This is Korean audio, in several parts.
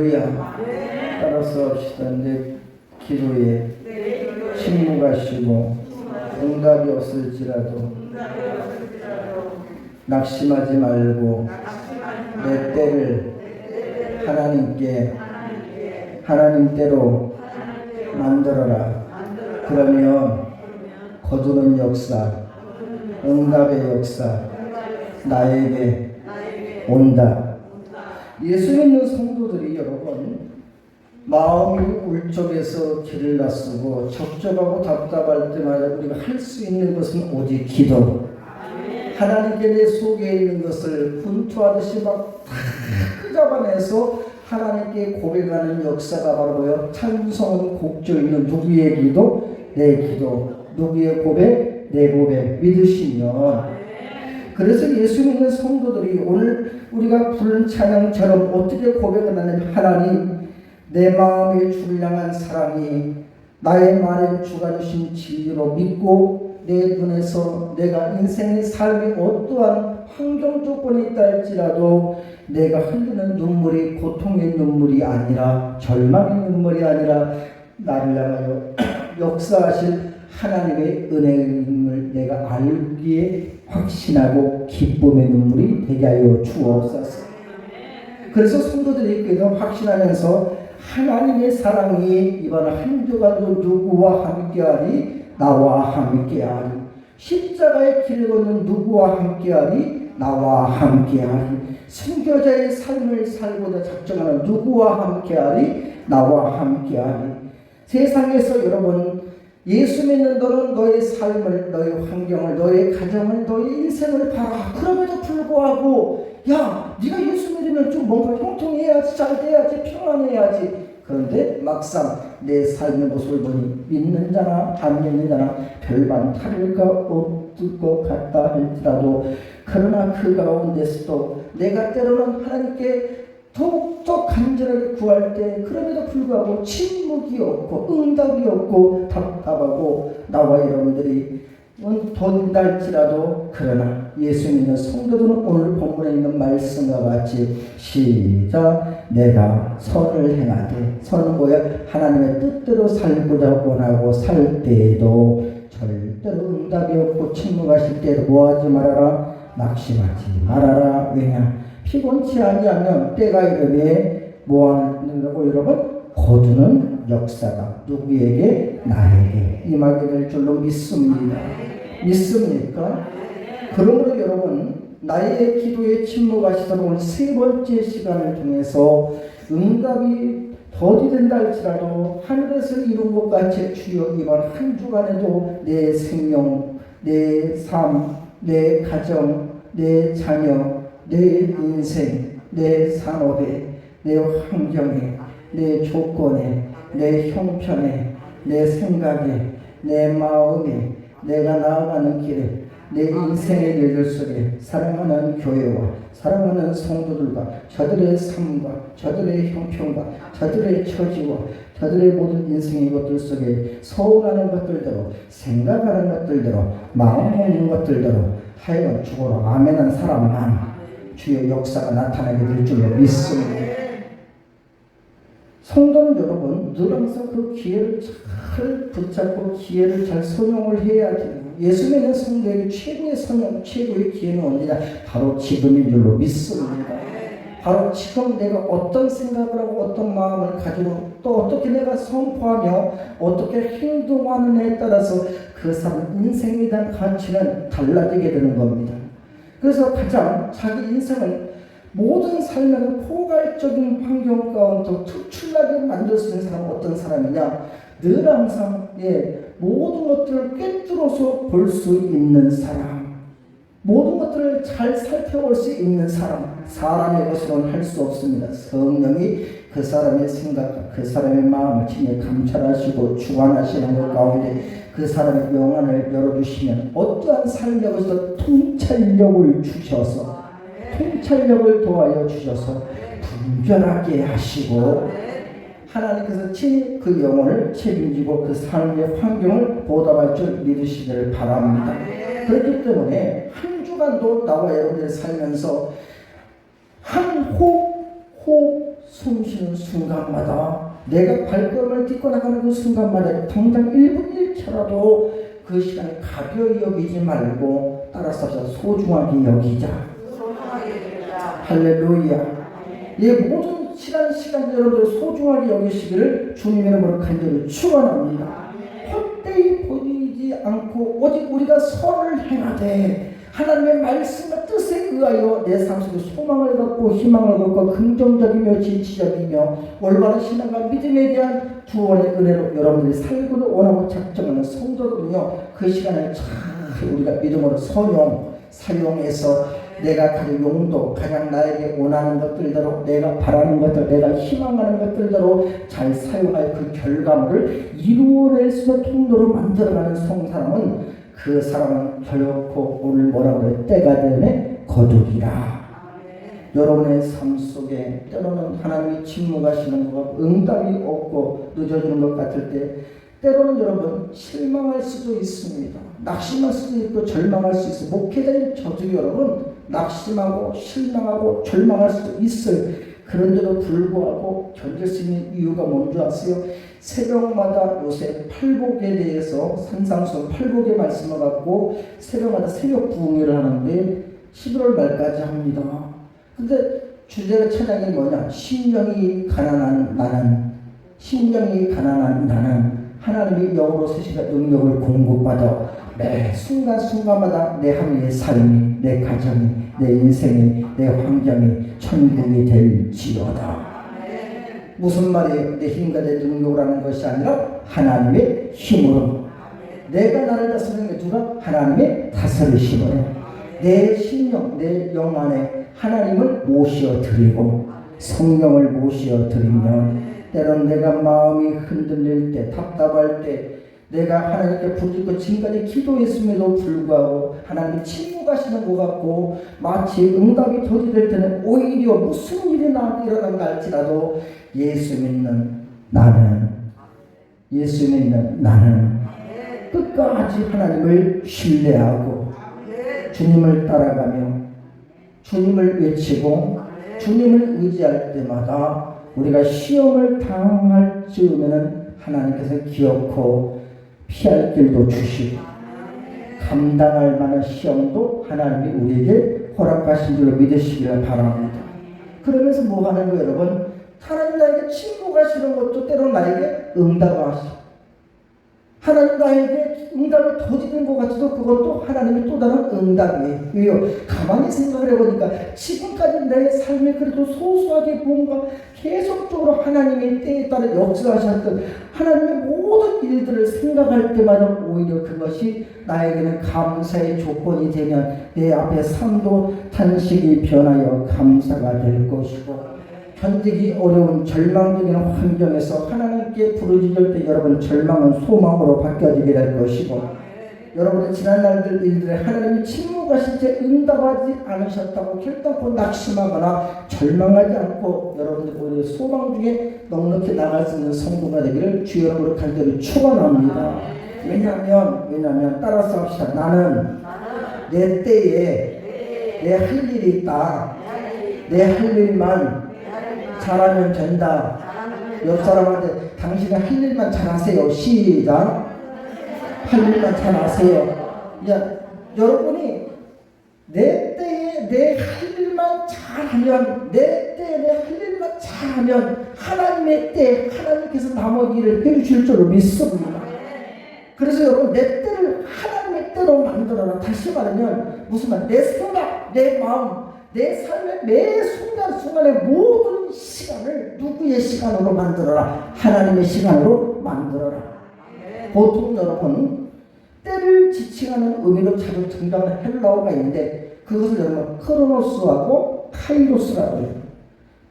할렐루야. 따라서 합시다. 내 기도에 침묵하시고 응답이 없을지라도 낙심하지 말고 내 때를 하나님께로 만들어라. 그러면 거두는 역사, 응답의 역사 나에게 온다. 예수 믿는 성도들이 여러분 마음이 울적해서 길을 낯서고 적적하고 답답할 때마다 우리가 할 수 있는 것은 오직 기도. 하나님께 내 속에 있는 것을 분투하듯이 막 다 잡아내서 하나님께 고백하는 역사가 바로 뭐예요? 찬송 곡조 있는 누구의 기도? 내 기도. 누구의 고백? 내 고백. 믿으시면. 그래서 예수 믿는 성도들이 오늘 우리가 부른 찬양처럼 어떻게 고백을 하냐면 하나님 내 마음의 주를 향한 사랑이 나의 말에 주가 주신 진리로 믿고 내 눈에서 내가 인생의 삶이 어떠한 환경 조건에 있다 할지라도 내가 흘리는 눈물이 고통의 눈물이 아니라 절망의 눈물이 아니라 나를 향하여 역사하실 하나님의 은혜임을 내가 알기에 확신하고 기쁨의 눈물이 되게 하여 주옵소서. 그래서 성도들이 확신하면서 하나님의 사랑이 이번 한 주간도 누구와 함께하리? 나와 함께하리. 십자가의 길을 걷는 누구와 함께하리? 나와 함께하리. 순교자의 삶을 살고자 작정하는 누구와 함께하리? 나와 함께하리. 세상에서 여러분 예수 믿는 너는 너의 삶을, 너의 환경을, 너의 가정을, 너의 인생을 봐라. 그럼에도 불구하고 야 네가 예수 믿으면 좀 뭔가 통통해야지, 잘 돼야지, 평안해야지. 그런데 막상 내 삶의 모습을 보니 믿는 자나 안 믿는 자나 별반 다를 것 없을 것 같다 할지라도 그러나 그 가운데서도 내가 때로는 하나님께 더욱더 간절하게 구할 때 그럼에도 불구하고 침묵이 없고 응답이 없고 답답하고 나와 여러분들이 돈달지라도 그러나 예수 믿는 성도들은 오늘 본문에 있는 말씀과 같이 시작 내가 선을 행하되 선은 뭐야? 하나님의 뜻대로 살고자 원하고 살 때에도 절대로 응답이 없고 침묵하실 때에도 뭐하지 말아라? 낙심하지 말아라. 왜냐? 피곤치 아니하면 때가 이르매 뭐하는가고 여러분? 거두는 역사가 누구에게? 나에게 임하게 될 줄로 믿습니다. 믿습니까? 그러므로 여러분 나의 기도에 침묵하시도록 오늘 세 번째 시간을 통해서 응답이 더디된다 할지라도 하늘에서 이룬 것 같이 주여 이번 한 주간에도 내 생명, 내 삶, 내 가정, 내 자녀, 내 인생, 내 산업에, 내 환경에, 내 조건에, 내 형편에, 내 생각에, 내 마음에, 내가 나아가는 길에, 내 인생의 일들 속에 사랑하는 교회와 사랑하는 성도들과 저들의 삶과 저들의 형편과 저들의 처지와 저들의 모든 인생의 것들 속에 서운하는 것들대로 생각하는 것들대로 마음 먹는 것들대로 하여간 죽어라 아멘한 사람만 주의 역사가 나타나게 될 줄로 믿습니다. 성도는 여러분 늘 항상 그 기회를 잘 붙잡고 기회를 잘 선용을 해야 돼요. 예수 믿는 성도에게 최고의 선용, 최고의 기회는 언제냐? 바로 지금인 줄로 믿습니다. 바로 지금 내가 어떤 생각을 하고 어떤 마음을 가지고 또 어떻게 내가 선포하며 어떻게 행동하느냐에 따라서 그 사람 인생에 대한 가치는 달라지게 되는 겁니다. 그래서 가장 자기 인생을 모든 삶에서 포괄적인 환경 가운데 특출나게 만들 수 있는 사람은 어떤 사람이냐? 늘 항상 모든 것들을 꿰뚫어서 볼 수 있는 사람, 모든 것들을 잘 살펴볼 수 있는 사람, 사람의 것으로는 할 수 없습니다. 성령이 그 사람의 생각과 그 사람의 마음을 친히 감찰하시고 주관하시는 것 가운데 그 사람의 영안을 열어주시면 어떠한 삶의 것에서 통찰력을 주셔서 통찰력을 도와여 주셔서 분별하게 하시고 하나님께서 친히 그 영혼을 책임지고 그 삶의 환경을 보답할 줄 믿으시기를 바랍니다. 그렇기 때문에 한 주간도 나와 여러분들이 살면서 한 호흡 숨 쉬는 순간마다 내가 발걸음을 딛고 나가는 그 순간마다 당장 1분 1초라도 그 시간을 가벼이 여기지 말고 따라서 소중하게 여기자. 할렐루야. 이 모든 시간 여러분들 소중하게 여기시기를 주님의 이름으로 간절히 축원합니다. 헛되이 보이지 않고 오직 우리가 선을 행하되 하나님의 말씀과 뜻에 의하여 내 삶 속에 소망을 갖고 희망을 갖고 긍정적이며 지치적이며 올바른 신앙과 믿음에 대한 구원의 은혜로 여러분들이 살기를 원하고 작정하는 성도들은요, 그 시간을 잘 우리가 믿음으로 사용해서 내가 가진 용도, 가장 나에게 원하는 것들대로, 내가 바라는 것들, 내가 희망하는 것들대로 잘 사용할 그 결과물을 이루어낼 수 있는 통로로 만들어가는 성사람은 그 사람은 결코 오늘 뭐라고 그래? 때가 되네 거두리라. 여러분의 삶 속에 때로는 하나님이 침묵하시는 것 같고 응답이 없고 늦어지는 것 같을 때 때로는 여러분 실망할 수도 있습니다. 낙심할 수도 있고 절망할 수 있어요. 목회자인 저도 여러분 낙심하고 실망하고 절망할 수도 있어요. 그런데도 불구하고 견딜 수 있는 이유가 뭔지 아세요? 새벽마다 요새 팔복에 대해서 산상수훈 팔복의 말씀을 갖고 새벽마다 새벽 부흥회를 하는데 11월 말까지 합니다. 근데 주제가 찬양이 뭐냐? 심령이 가난한 나는, 심령이 가난한 나는 하나님이 영으로 세시가 능력을 공급받아 매 순간순간마다 내 하루의 삶이, 내 가정이, 내 인생이, 내 환경이 천국이 될지어다. 무슨 말이에요? 내 힘과 내 능력을 하는 것이 아니라 하나님의 힘으로. 내가 나를 다스리는 게 누가? 하나님의 다스리심으로. 내 심령, 내 영 안에 하나님을 모시어 드리고 성령을 모시어 드리면 때론 내가 마음이 흔들릴 때, 답답할 때, 내가 하나님께 부르짖고 지금까지 기도했음에도 불구하고 하나님이 침묵하시는 것 같고 마치 응답이 더디될 때는 오히려 무슨 일이 나한테 일어난가 할지라도 예수 믿는 나는 끝까지 하나님을 신뢰하고 주님을 따라가며 주님을 외치고 주님을 의지할 때마다 우리가 시험을 당할 즈음에는 하나님께서 기어코 피할 길도 주시고 감당할 만한 시험도 하나님이 우리에게 허락하신 줄로 믿으시기를 바랍니다. 그러면서 뭐 하는 거예요, 여러분? 하나님 나에게 침묵하시는 것도 때로는 나에게 응답하시고 하나님 나에게 응답이 더디는 것 같아도 그것도 하나님의 또 다른 응답이에요. 왜요? 가만히 생각을 해보니까 지금까지 내 삶에 그래도 소소하게 뭔가 계속적으로 하나님의 때에 따라 역사하셨던 하나님의 모든 일들을 생각할 때마다 오히려 그것이 나에게는 감사의 조건이 되면 내 앞에 산도 탄식이 변하여 감사가 될 것이고 견디기 어려운 절망적인 환경에서 하나님께 부르짖을 때 여러분 절망은 소망으로 바뀌어지게 될 것이고 여러분의 지난 날들 일들에 하나님이 침묵하신 채 응답하지 않으셨다고 결단코 낙심하거나 절망하지 않고 여러분들 오히려 소망 중에 넉넉히 나갈 수 있는 성도가 되기를 주 여러분으로 간절히 축원합니다. 왜냐하면 따라서 합시다. 나는 내 때에 내 할 일이 있다. 내 할 일만 잘하면 된다. 옆 사람한테 당신이 할 일만 잘하세요. 시작. 할 일만 잘하세요. 여러분이 내 때에 내 할 일만 잘하면 내 때에 내 할 일만 잘하면 하나님의 때에 하나님께서 나머지 일을 해주실 줄로 믿습니다. 그래서 여러분 내 때를 하나님의 때로 만들어라. 다시 말하면 무슨 말? 내 생각, 내 마음 내 삶의 매 순간순간의 모든 시간을 누구의 시간으로 만들어라? 하나님의 시간으로 만들어라. 보통 여러분 때를 지칭하는 의미로 자주 등장하는 헬라어가 있는데 그것을 여러분 크로노스하고 카이로스라고 해요.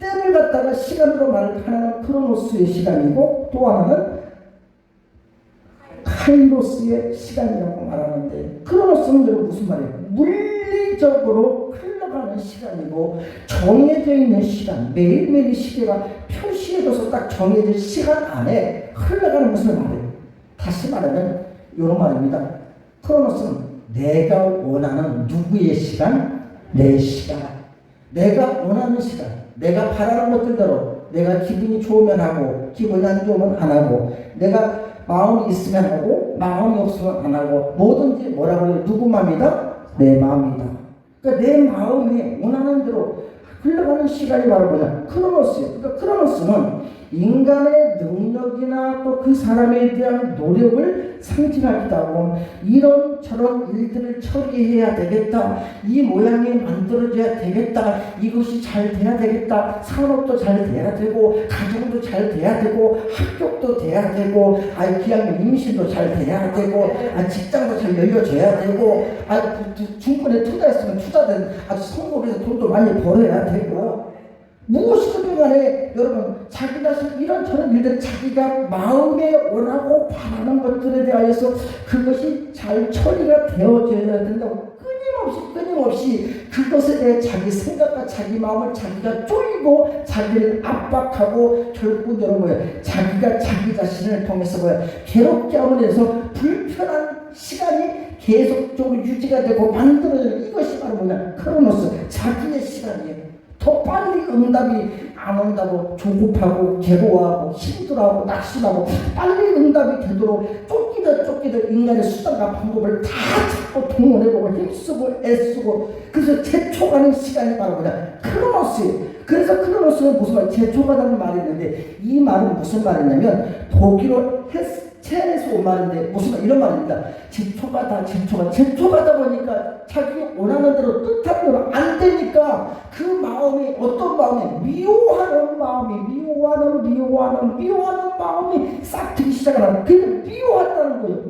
때를 갖다가 시간으로 말을 하나는 크로노스의 시간이고 또 하나는 카이로스의 시간이라고 말하는데 크로노스는 무슨 말이에요? 물리적으로 흘러가는 시간이고 정해져 있는 시간, 매일매일 시계가 표시해둬서 딱 정해진 시간 안에 흘러가는 무슨 말이에요? 다시 말하면 이런 말입니다. 크로노스는 내가 원하는 누구의 시간? 내 시간. 내가 원하는 시간, 내가 바라는 것들대로 내가 기분이 좋으면 하고 기분이 안 좋으면 안 하고 내가 마음이 있으면 하고 마음이 없으면 안 하고 뭐든지 뭐라고 해요? 누구 마음이다? 내 마음이다. 그러니까 내 마음이 원하는 대로 흘러가는 시간이 바로 뭐냐? 크로노스예요. 그러니까 크로노스는 인간의 능력이나 또 그 사람에 대한 노력을 상징하기도 하고 이런 저런 일들을 처리해야 되겠다. 이 모양이 만들어져야 되겠다. 이것이 잘 돼야 되겠다. 산업도 잘 돼야 되고 가정도 잘 돼야 되고 학교도 돼야 되고 기왕이면 임신도 잘 돼야 되고 직장도 잘 열려져야 되고 증권에 투자했으면 투자된 아주 성공해서 돈도 많이 벌어야 되고 무엇이든 간에 여러분 자기 자신 이런저런 일들 자기가 마음에 원하고 바라는 것들에 대하여서 그것이 잘 처리가 되어져야 된다고 끊임없이 그것에 대해 자기 생각과 자기 마음을 자기가 쪼이고 자기를 압박하고 결국 여러분 자기가 자기 자신을 통해서 괴롭게 함으로 해서 불편한 시간이 계속적으로 유지가 되고 만들어져요. 이것이 바로 뭐냐? 크로노스 자기의 시간이에요. 더 빨리 응답이 안 온다고 조급하고 괴로워하고 힘들어하고 낙심하고 빨리 응답이 되도록 쫓기듯 인간의 수단과 방법을 다 찾고 동원해보고 힘쓰고 애쓰고 그래서 제초가는 시간이 바로 뭐냐? 크로노스예요. 그래서 크로노스는 무슨 말? 제초가다는 말이 있는데 이 말은 무슨 말이냐면 독일어 체에서 온 말인데 무슨 말 이런 말입니다. 제초가다 보니까 자기 원하는 대로 뜻한 대로 안 되니까 그 마음이 어떤 마음이 미워하는 마음이 싹 들기 시작을 하는 그게 미워한다는 거예요.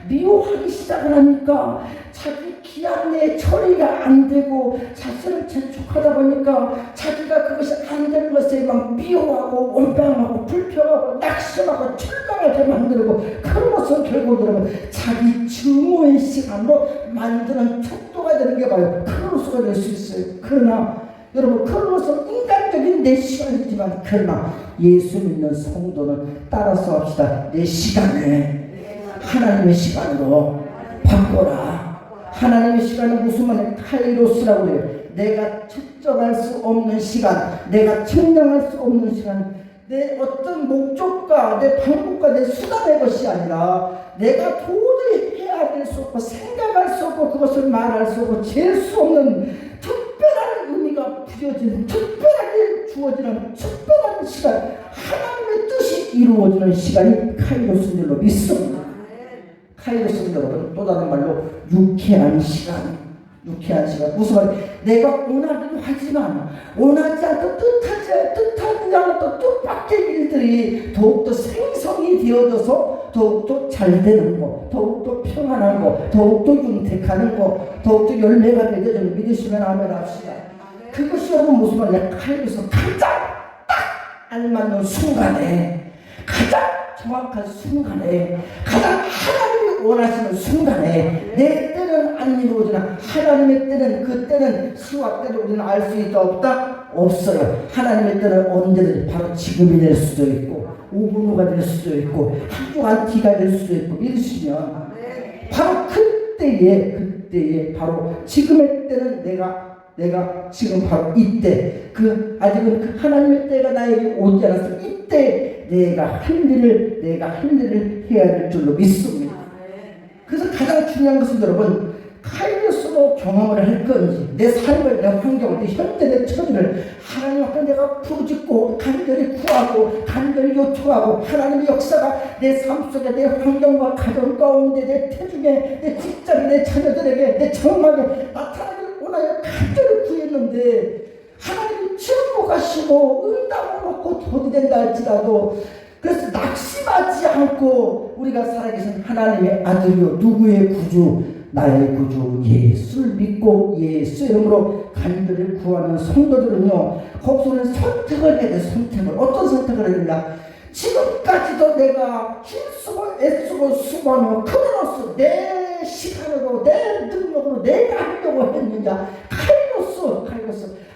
미워하기 시작을 하니까 자기 기한 내에 처리가 안 되고 자신을 재촉하다 보니까 자기가 그것이 안 되는 것에 막 미워하고 원망하고 불평하고 낙심하고 철망하게 만들고 크로노스는 결국 그러면 자기 증오의 시간으로 만드는 척도가 되는 게 바로 크로노스가 될 수 있어요. 그러나 여러분 크로노스는 인간적인 내 시간이지만 그러나 예수 믿는 성도는 따라서 합시다. 내 시간을 하나님의 시간으로 바꿔라. 하나님의 시간은 무슨 말이에요? 카이로스라고 해요. 내가 측정할 수 없는 시간, 내가 측량할 수 없는 시간, 내 어떤 목적과 내 방법과 내 수단의 것이 아니라 내가 도저히 해야 수 없고 생각할 수 없고 그것을 말할 수 없고 잴 수 없는 특별한 의미가 부여지는 특별하게 주어지는 특별한 시간 하나님의 뜻이 이루어지는 시간이 카이로스인 줄로 믿습니다. 카이로스는 여러분 또 다른 말로 유쾌한 시간 무슨 말이에요? 내가 원하기도 하지만 원하지 않고 뜻하지 않았던 뜻밖의 일들이 더욱더 생성이 되어져서 더욱더 잘 되는 거, 더욱더 평안한 거, 더욱더 윤택하는 거, 더욱더 열매가 맺어지는 믿으시면 아멘 합시다. 그것이 여러분 무슨 말이냐? 카이로스 가장 딱 알맞는 순간에 가장 정확한 순간에 가장 하나님이 원하시는 순간에 내 때는 안 이루어지나 하나님의 때는 그 때는 시와 때를 우리는 알 수 있다 없다? 없어요. 하나님의 때는 언제든지 바로 지금이 될 수도 있고 5분 후가 될 수도 있고 한 주간 뒤가 될 수도 있고 믿으시면 바로 그때에 바로 지금의 때는 내가 지금 바로 이때 아직은 그 하나님의 때가 나에게 오지 않았을 이때 내가 할 일을 해야 될 줄로 믿습니다. 그래서 가장 중요한 것은 여러분 카이로스로 경험을 할 건지 내 삶을 내 환경을 내 현재 내 처지를 하나님 앞에 내가 부르짖고 간절히 구하고 간절히 요청하고 하나님의 역사가 내 삶 속에 내 환경과 가정 가운데 내 태중에 내 직장에 내 자녀들에게 내 정막에 나타나기를 원하여 간절히 구했는데 하나님이 침묵하시고 응답을 놓고 도디된다 할지라도 그래서 낙심하지 않고 우리가 살아계신 하나님의 아들이요 누구의 구주 나의 구주 예수를 믿고 예수 이름으로 간절히 구하는 성도들은요 거기서는 선택을 해야 돼. 선택을 어떤 선택을 해야 되냐 지금까지도 내가 힘쓰고 애쓰고 수고하며 크로노스 내 시간으로 내 능력으로 내가 하려고 했느냐 카이로스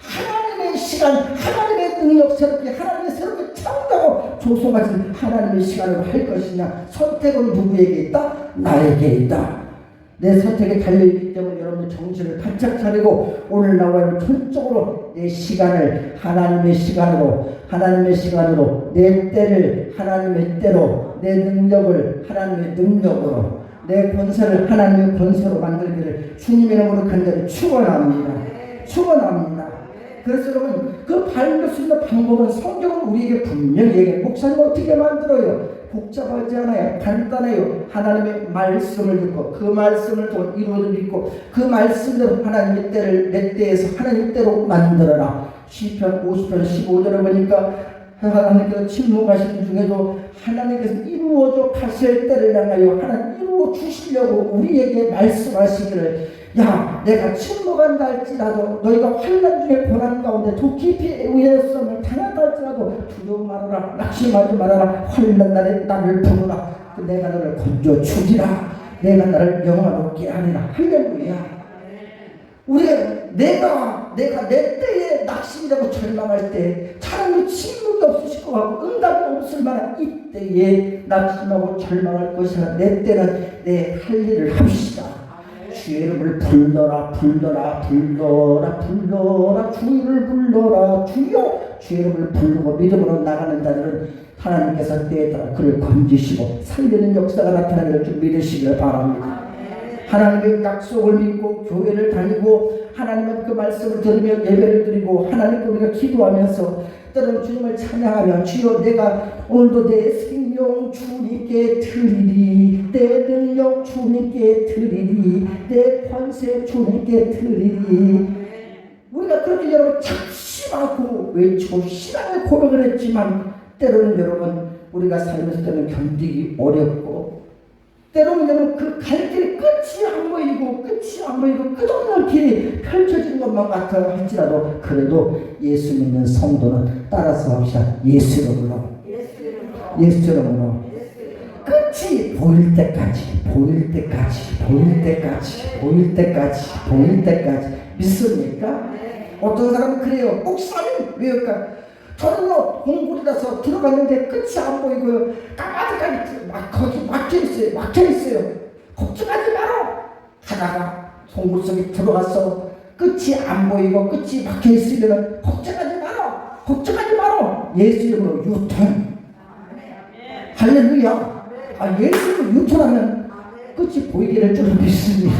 하나님의 시간 하나님의 능력 새롭게 하나님의 새롭게 창조하고 조성하신 하나님의 시간으로 할 것이냐 선택은 누구에게 있다? 나에게 있다. 내 선택에 달려있기 때문에 여러분들 정신을 바짝 차리고 오늘 나와 전적으로 내 시간을 하나님의 시간으로 내 때를 하나님의 때로 내 능력을 하나님의 능력으로 내 권세를 하나님의 권세로 만들기를 주님의 이름으로 간절히 축원합니다. 그래서 여러분 그 발견할 수 있는 방법은 성경은 우리에게 분명히 얘기해요. 목사님 어떻게 만들어요? 복잡하지 않아요. 간단해요. 하나님의 말씀을 듣고 그 말씀을 통해 이루어져 믿고 그 말씀대로 하나님의 때를 내 때에서 하나님의 때로 만들어라. 시편 50편 15절에 보니까 하나님께서 침묵하시는 중에도 하나님께서 이루어져 가실 때를 향하여 하나님 이루어 주시려고 우리에게 말씀하시기를 야 내가 침묵한다 할지라도 너희가 환난 중에 고난 가운데 더 깊이 위험성을 당한다 할지라도 두려워 말아라 낙심하지 말아라 환난 날에 나를 부르라 내가 너를 건져 주리라 내가 나를 영화롭게 하리라 할렐루야. 내가 내 때에 낙심이라고 절망할 때 차라리 침묵이 없으실 것 같고 응답이 없을 만한 이때에 낙심하고 절망할 것이 아니라 내 때는 내 할 일을 합시다. 주의 이름을 불러라 주를 불러라 주여 주의 이름을 부르고 믿음으로 나가는 자들은 하나님께서 때에 따라 그를 건지시고 살리는 역사가 나타나는 줄 믿으시길 바랍니다. 하나님의 약속을 믿고 교회를 다니고 하나님의 그 말씀을 들으며 예배를 드리고 하나님께 우리가 기도하면서 때로는 주님을 찬양하며 주여 내가 오늘도 내 생명 주님께 드리리 내 능력 주님께 드리리 내 권세 주님께 드리리 우리가 그렇게 여러분 작심하고 외치고 신앙의 고백을 했지만 때로는 여러분 우리가 살면서 때로는 견디기 어렵고 때로는 여러분 그 갈 길이 끝이 안 보이고 끝없는 길이 펼쳐진 것만 같아 할지라도 그래도 예수 믿는 성도는 따라서 합시다. 예수 이름으로 끝이 보일 때까지 믿습니까? 어떤 사람은 그래요. 목사님 왜일까? 저는 공부라서 들어갔는데 끝이 안 보이고요. 까마득하게 거기 막혀있어요. 걱정하지 마라. 하다가 송구 속에 들어가서 끝이 안 보이고 끝이 막혀있으면 걱정하지 마라. 예수 이름으로 유턴. 할렐루야. 예수 이름으로 유턴하면 끝이 보이기를 좀 믿습니까?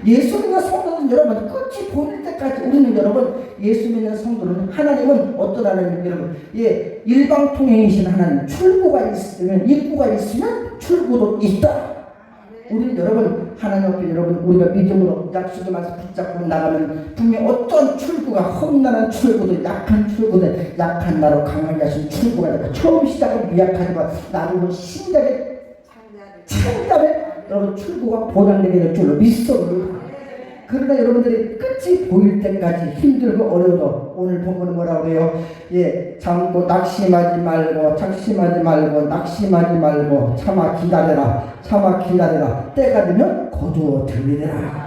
예수 믿는 성도는 여러분 끝이 보일 때까지 우리는 여러분 예수 믿는 성도는 하나님은 어떤 하나님 여러분 일방통행이신 하나님 출구가 있으면 입구가 있으면 출구도 있다. 우리는 여러분 하나님 앞에 여러분 우리가 믿음으로 약속의 말씀 붙잡고 나가면 분명 어떤 출구가 험난한 출구도 약한 출구도 약한 나로 강하게 하신 출구가 있다. 처음 시작은 미약하지만 나중에 신작의 창작의 여러분 출구가 보장되게 될 줄로 믿습니다. 그러나 여러분들이 끝이 보일 때까지 힘들고 어려워도 오늘 본문은 뭐라고 그래요? 참고 낙심하지 말고 참아 기다려라 때가 되면 거두어 들리리라.